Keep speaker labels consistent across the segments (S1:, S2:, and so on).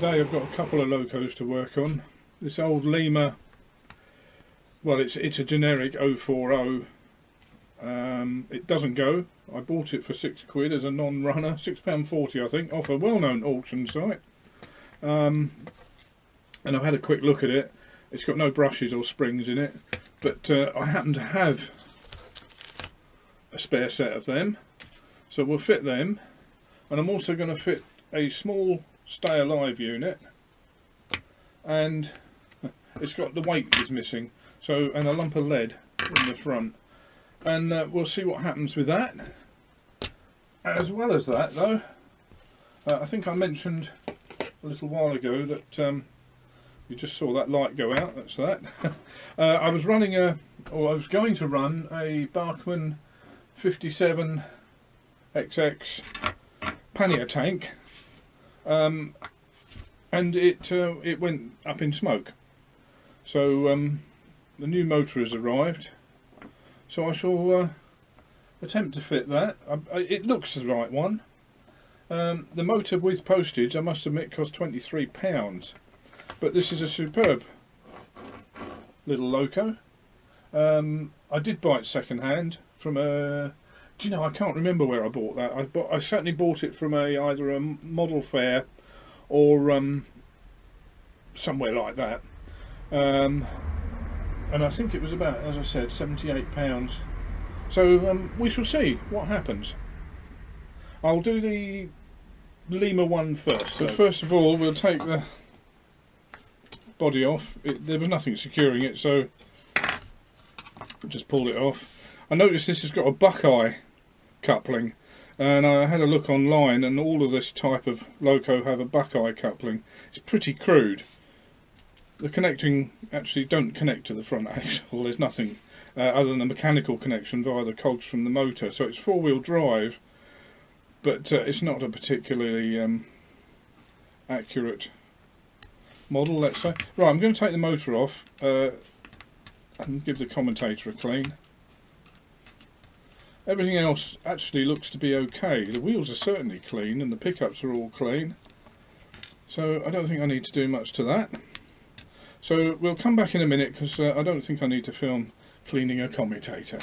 S1: today I've got a couple of locos to work on. This old Lima, well it's a generic 040. It doesn't go. I bought it for £6 as a non-runner, £6.40 I think, off a well-known auction site. And I've had a quick look at it. It's got no brushes or springs in it, but I happen to have a spare set of them, so we'll fit them. And I'm also going to fit a small stay alive unit, and it's got the weight is missing, so, and a lump of lead in the front, and we'll see what happens with that. As well as that though, I think I mentioned a little while ago that you just saw that light go out. That's that. I was running I was going to run a Bachmann 57XX pannier tank, and it went up in smoke. So the new motor has arrived, so I shall attempt to fit that. It looks the right one. The motor with postage, I must admit, cost £23, but this is a superb little loco. I did buy it second hand from a, do you know, I can't remember where I bought that. I certainly bought it from either a model fair or somewhere like that, and I think it was about, as I said, £78. So we shall see what happens. I'll do the Lima one first. But first of all, we'll take the body off. There was nothing securing it, so just pulled it off. I noticed this has got a Buckeye coupling, and I had a look online, and all of this type of loco have a Buckeye coupling. It's pretty crude. The connecting actually don't connect to the front axle. There's nothing other than a mechanical connection via the cogs from the motor. So it's four-wheel drive, but it's not a particularly accurate model, let's say. Right, I'm going to take the motor off and give the commutator a clean. Everything else actually looks to be okay. The wheels are certainly clean and the pickups are all clean, so I don't think I need to do much to that. So we'll come back in a minute, because I don't think I need to film cleaning a commutator.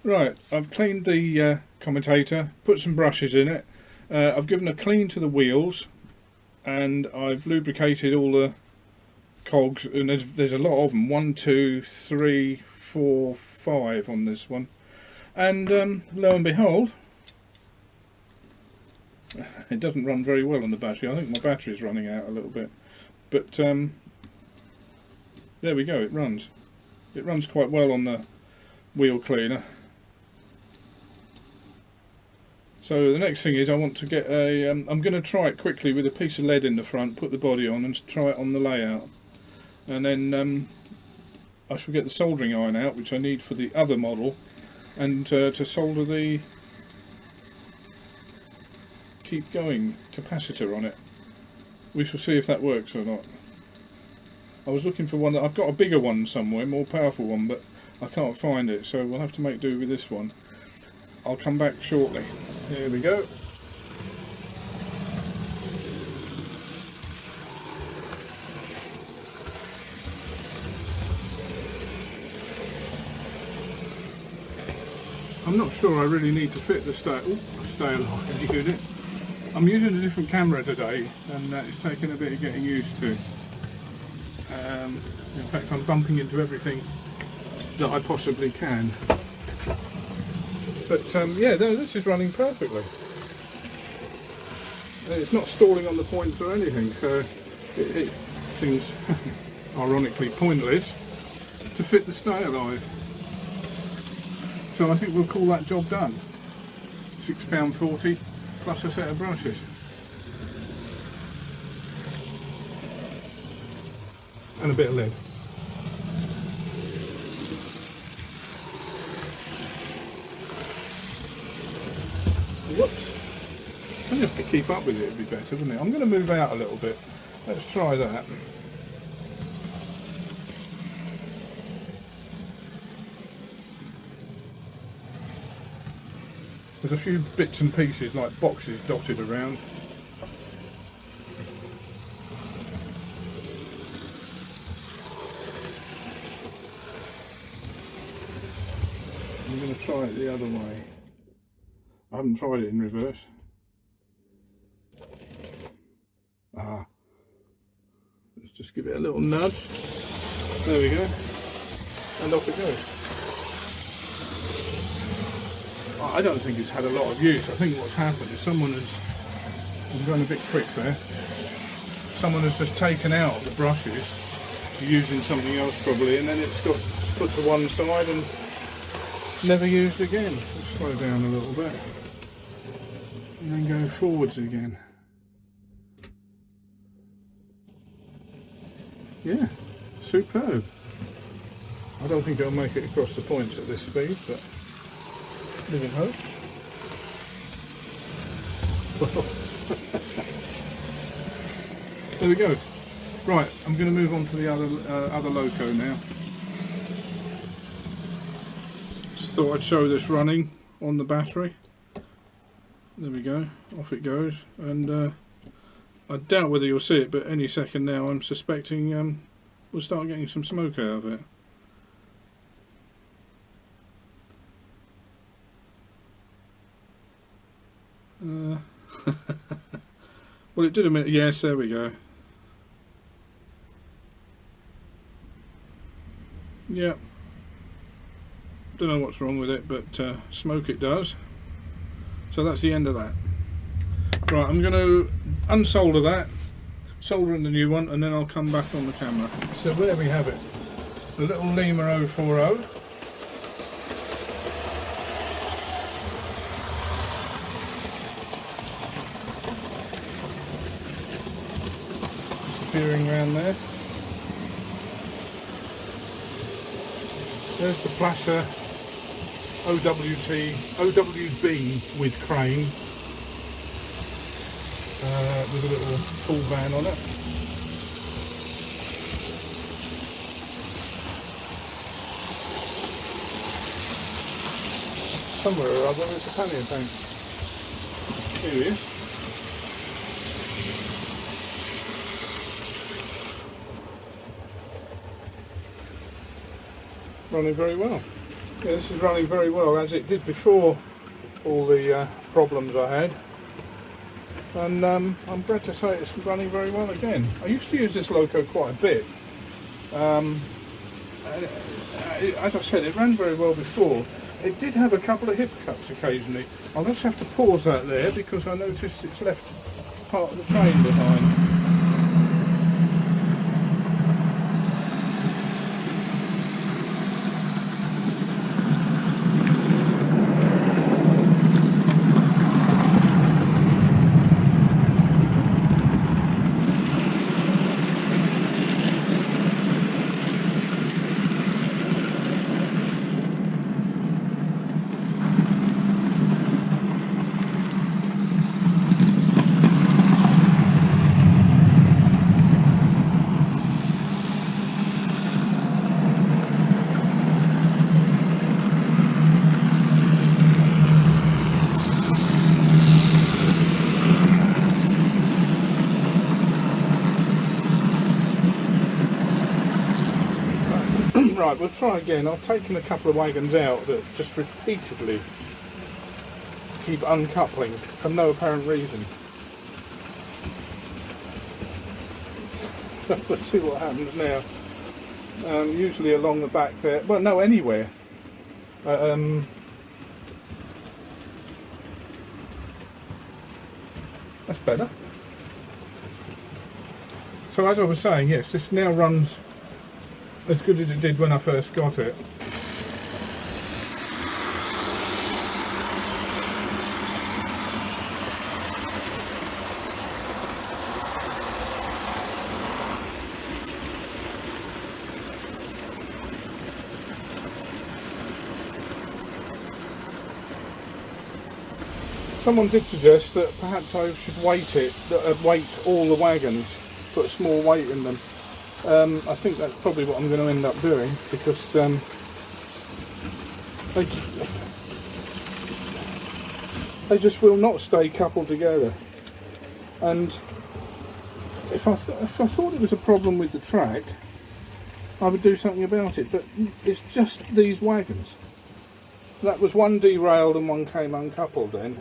S1: Right, I've cleaned the commutator, put some brushes in it, I've given a clean to the wheels, and I've lubricated all the cogs, and there's a lot of them, 1, 2, 3, 4, 5 on this one. And lo and behold, it doesn't run very well on the battery. I think my battery's running out a little bit, but there we go, it runs. It runs quite well on the wheel cleaner. So the next thing is I want to get a, I'm going to try it quickly with a piece of lead in the front, put the body on and try it on the layout. And then I shall get the soldering iron out, which I need for the other model, and to solder the keep going capacitor on it. We shall see if that works or not. I was looking for one that, I've got a bigger one somewhere, more powerful one, but I can't find it, so we'll have to make do with this one. I'll come back shortly. Here we go. I'm not sure I really need to fit the stay alive unit. I'm using a different camera today, and it's taken a bit of getting used to. In fact, I'm bumping into everything that I possibly can. But yeah, no, this is running perfectly. It's not stalling on the points or anything, so it seems ironically pointless to fit the stay alive. So I think we'll call that job done. £6.40 plus a set of brushes. And a bit of lead. Whoops. I have to keep up with it, it'd be better, wouldn't it? I'm going to move out a little bit. Let's try that. There's a few bits and pieces like boxes dotted around. I'm going to try it the other way. I haven't tried it in reverse. Let's just give it a little nudge. There we go. And off it goes. I don't think it's had a lot of use. I think what's happened is someone has, I'm going a bit quick there, someone has just taken out the brushes, using something else probably, and then it's got put to one side and never used again. Let's slow down a little bit and then go forwards again. Yeah, superb. I don't think it'll make it across the points at this speed, but live in hope. There we go. Right, I'm going to move on to the other loco now. Just thought I'd show this running on the battery. There we go, off it goes, and I doubt whether you'll see it, but any second now I'm suspecting we'll start getting some smoke out of it. Well, it did a minute. Yes, there we go. Yeah, don't know what's wrong with it, but smoke it does. So that's the end of that. Right, I'm going to unsolder that, solder in the new one, and then I'll come back on the camera. So there we have it, the little Lima 040. Disappearing around there. There's the Plasher OWB with crane, with a little pull van on it. Somewhere or other there's a pannier tank. Here he is. Running very well. Yeah, this is running very well, as it did before all the problems I had, and I'm glad to say it's running very well again. I used to use this loco quite a bit. As I said, it ran very well before. It did have a couple of hip cuts occasionally. I'll just have to pause that there because I noticed it's left part of the train behind. Right, we'll try again. I've taken a couple of wagons out that just repeatedly keep uncoupling for no apparent reason. Let's see what happens now. Usually along the back there, well, no, anywhere. That's better. So as I was saying, yes, this now runs as good as it did when I first got it. Someone did suggest that perhaps I should weight all the wagons, put a small weight in them. I think that's probably what I'm going to end up doing, because they just will not stay coupled together. And if I thought it was a problem with the track, I would do something about it, but it's just these wagons. That was one derailed and one came uncoupled then.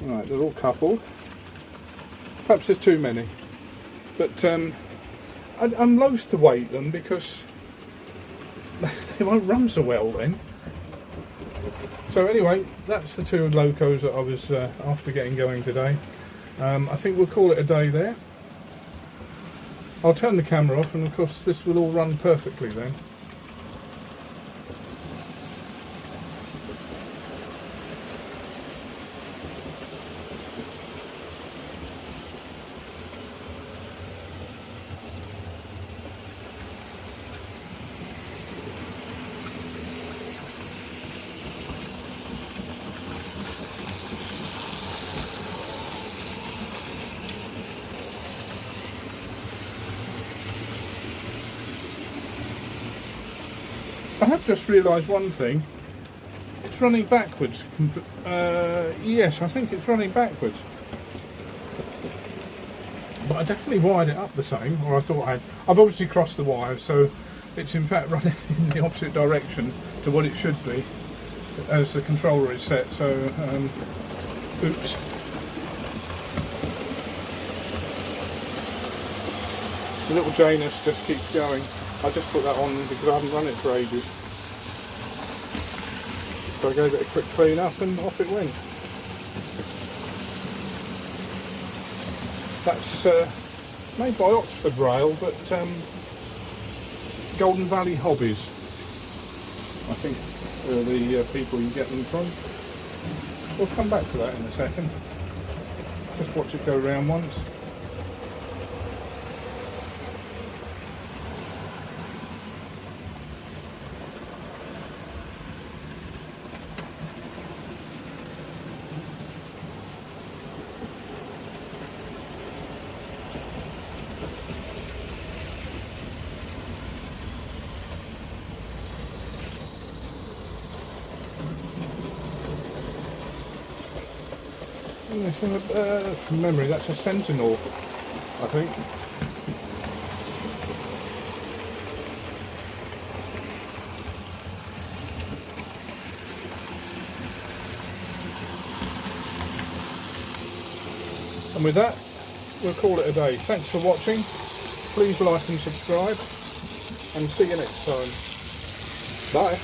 S1: Right, they're all coupled. Perhaps there's too many. But I'm loath to weight them because they won't run so well then. So anyway, that's the two locos that I was after getting going today. I think we'll call it a day there. I'll turn the camera off and of course this will all run perfectly then. I have just realised one thing. It's running backwards. Yes, I think it's running backwards. But I definitely wired it up the same, or I thought I had. I've obviously crossed the wire, so it's in fact running in the opposite direction to what it should be, as the controller is set. So, oops. The little Janus just keeps going. I just put that on because I haven't run it for ages. So I gave it a quick clean up and off it went. That's made by Oxford Rail, but Golden Valley Hobbies, I think, are the people you get them from. We'll come back to that in a second. Just watch it go round once. From memory, that's a Sentinel, I think. And with that, we'll call it a day. Thanks for watching. Please like and subscribe, and see you next time. Bye.